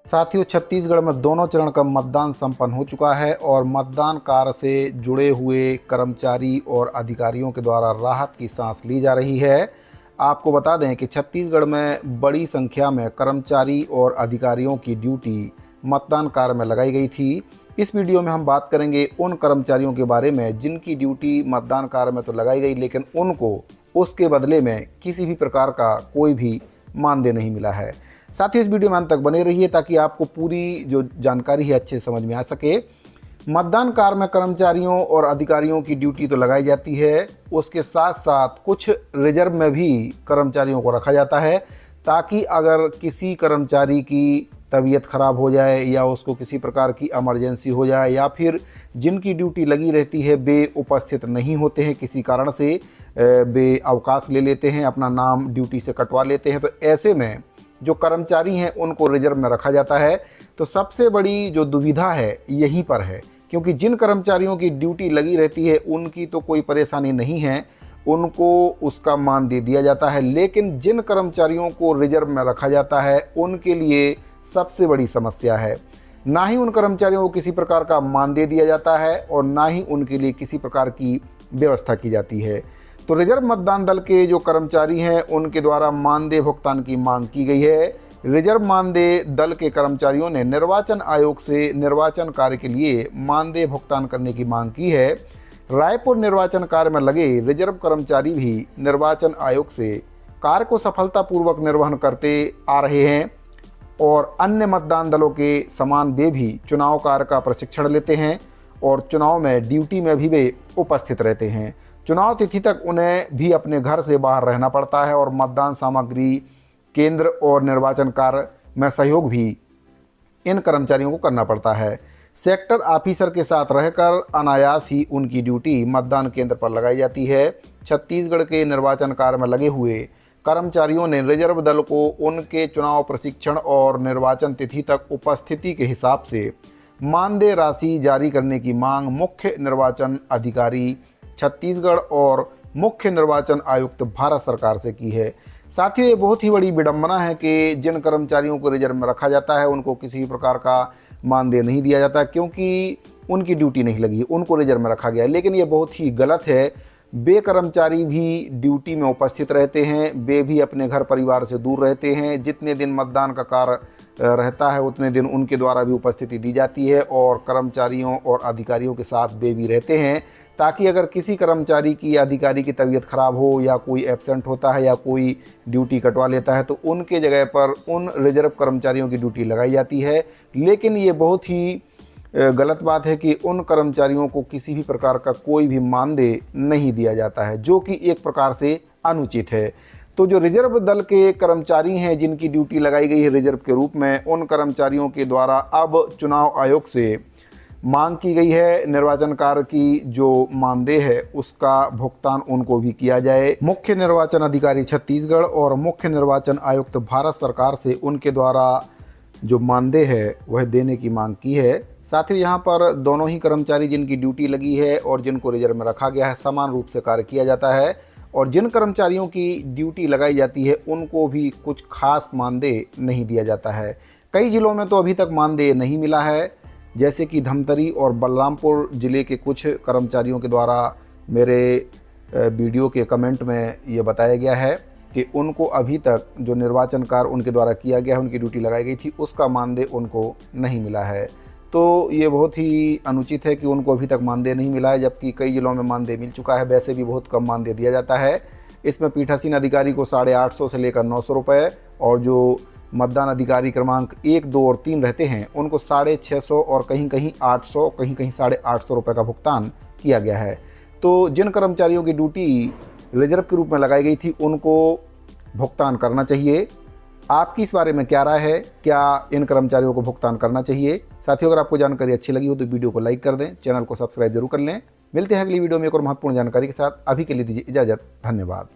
साथियों, छत्तीसगढ़ में दोनों चरण का मतदान संपन्न हो चुका है और मतदान कार्य से जुड़े हुए कर्मचारी और अधिकारियों के द्वारा राहत की सांस ली जा रही है। आपको बता दें कि छत्तीसगढ़ में बड़ी संख्या में कर्मचारी और अधिकारियों की ड्यूटी मतदान कार्य में लगाई गई थी। इस वीडियो में हम बात करेंगे उन कर्मचारियों के बारे में जिनकी ड्यूटी मतदान कार्य में तो लगाई गई, लेकिन उनको उसके बदले में किसी भी प्रकार का कोई भी मानदेय नहीं मिला है। साथियों, इस वीडियो में अंत तक बने रहिए ताकि आपको पूरी जो जानकारी है अच्छे से समझ में आ सके। मतदान कार्य में कर्मचारियों और अधिकारियों की ड्यूटी तो लगाई जाती है, उसके साथ साथ कुछ रिजर्व में भी कर्मचारियों को रखा जाता है ताकि अगर किसी कर्मचारी की तबीयत खराब हो जाए या उसको किसी प्रकार की इमरजेंसी हो जाए या फिर जिनकी ड्यूटी लगी रहती है वे उपस्थित नहीं होते हैं, किसी कारण से वे अवकाश ले लेते हैं, अपना नाम ड्यूटी से कटवा लेते हैं, तो ऐसे में जो कर्मचारी हैं उनको रिजर्व में रखा जाता है। तो सबसे बड़ी जो दुविधा है यहीं पर है, क्योंकि जिन कर्मचारियों की ड्यूटी लगी रहती है उनकी तो कोई परेशानी नहीं है, उनको उसका मानदेय दिया जाता है, लेकिन जिन कर्मचारियों को रिजर्व में रखा जाता है उनके लिए सबसे बड़ी समस्या है। ना ही उन कर्मचारियों को किसी प्रकार का मानदेय दिया जाता है और ना ही उनके लिए किसी प्रकार की व्यवस्था की जाती है। तो रिजर्व मतदान दल के जो कर्मचारी हैं उनके द्वारा मानदेय भुगतान की मांग की गई है। रिजर्व मानदेय दल के कर्मचारियों ने निर्वाचन आयोग से निर्वाचन कार्य के लिए मानदेय भुगतान करने की मांग की है। रायपुर निर्वाचन कार्य में लगे रिजर्व कर्मचारी भी निर्वाचन आयोग से कार्य को सफलतापूर्वक निर्वहन करते आ रहे हैं और अन्य मतदान दलों के समान वे भी चुनाव कार्य का प्रशिक्षण लेते हैं और चुनाव में ड्यूटी में भी वे उपस्थित रहते हैं। चुनाव तिथि तक उन्हें भी अपने घर से बाहर रहना पड़ता है और मतदान सामग्री केंद्र और निर्वाचन कार्य में सहयोग भी इन कर्मचारियों को करना पड़ता है। सेक्टर ऑफिसर के साथ रहकर अनायास ही उनकी ड्यूटी मतदान केंद्र पर लगाई जाती है। छत्तीसगढ़ के निर्वाचन कार्य में लगे हुए कर्मचारियों ने रिजर्व दल को उनके चुनाव प्रशिक्षण और निर्वाचन तिथि तक उपस्थिति के हिसाब से मानदेय राशि जारी करने की मांग मुख्य निर्वाचन अधिकारी छत्तीसगढ़ और मुख्य निर्वाचन आयुक्त भारत सरकार से की है। साथियों, ये बहुत ही बड़ी विडंबना है कि जिन कर्मचारियों को रिजर्व में रखा जाता है उनको किसी प्रकार का मानदेय नहीं दिया जाता क्योंकि उनकी ड्यूटी नहीं लगी, उनको रिजर्व में रखा गया है। लेकिन ये बहुत ही गलत है। वे कर्मचारी भी ड्यूटी में उपस्थित रहते हैं, वे भी अपने घर परिवार से दूर रहते हैं। जितने दिन मतदान का कार्य रहता है उतने दिन उनके द्वारा भी उपस्थिति दी जाती है और कर्मचारियों और अधिकारियों के साथ वे भी रहते हैं ताकि अगर किसी कर्मचारी की या अधिकारी की तबीयत खराब हो या कोई एब्सेंट होता है या कोई ड्यूटी कटवा लेता है तो उनके जगह पर उन रिजर्व कर्मचारियों की ड्यूटी लगाई जाती है। लेकिन ये बहुत ही गलत बात है कि उन कर्मचारियों को किसी भी प्रकार का कोई भी मानदेय नहीं दिया जाता है, जो कि एक प्रकार से अनुचित है। तो जो रिजर्व दल के कर्मचारी हैं जिनकी ड्यूटी लगाई गई है रिजर्व के रूप में, उन कर्मचारियों के द्वारा अब चुनाव आयोग से मांग की गई है निर्वाचन कार्य की जो मानदेय है उसका भुगतान उनको भी किया जाए। मुख्य निर्वाचन अधिकारी छत्तीसगढ़ और मुख्य निर्वाचन आयुक्त भारत सरकार से उनके द्वारा जो मानदेय है वह देने की मांग की है। साथियों, यहाँ पर दोनों ही कर्मचारी जिनकी ड्यूटी लगी है और जिनको रिजर्व में रखा गया है समान रूप से कार्य किया जाता है और जिन कर्मचारियों की ड्यूटी लगाई जाती है उनको भी कुछ खास मानदेय नहीं दिया जाता है। कई जिलों में तो अभी तक मानदेय नहीं मिला है, जैसे कि धमतरी और बलरामपुर ज़िले के कुछ कर्मचारियों के द्वारा मेरे वीडियो के कमेंट में ये बताया गया है कि उनको अभी तक जो निर्वाचन कार्य उनके द्वारा किया गया है, उनकी ड्यूटी लगाई गई थी, उसका मानदेय उनको नहीं मिला है। तो ये बहुत ही अनुचित है कि उनको अभी तक मानदेय नहीं मिला है, जबकि कई जिलों में मानदेय मिल चुका है। वैसे भी बहुत कम मानदेय दिया जाता है। इसमें पीठासीन अधिकारी को 850 से लेकर 900 रुपये और जो मतदान अधिकारी क्रमांक 1, 2 और 3 रहते हैं उनको 650 और कहीं कहीं 800, कहीं कहीं 850 रुपये का भुगतान किया गया है। तो जिन कर्मचारियों की ड्यूटी रिजर्व के रूप में लगाई गई थी उनको भुगतान करना चाहिए। आपकी इस बारे में क्या राय है? क्या इन कर्मचारियों को भुगतान करना चाहिए? साथियों, अगर आपको जानकारी अच्छी लगी हो तो वीडियो को लाइक कर दें, चैनल को सब्सक्राइब जरूर कर लें। मिलते हैं अगली वीडियो में एक और महत्वपूर्ण जानकारी के साथ। अभी के लिए दीजिए इजाज़त। धन्यवाद।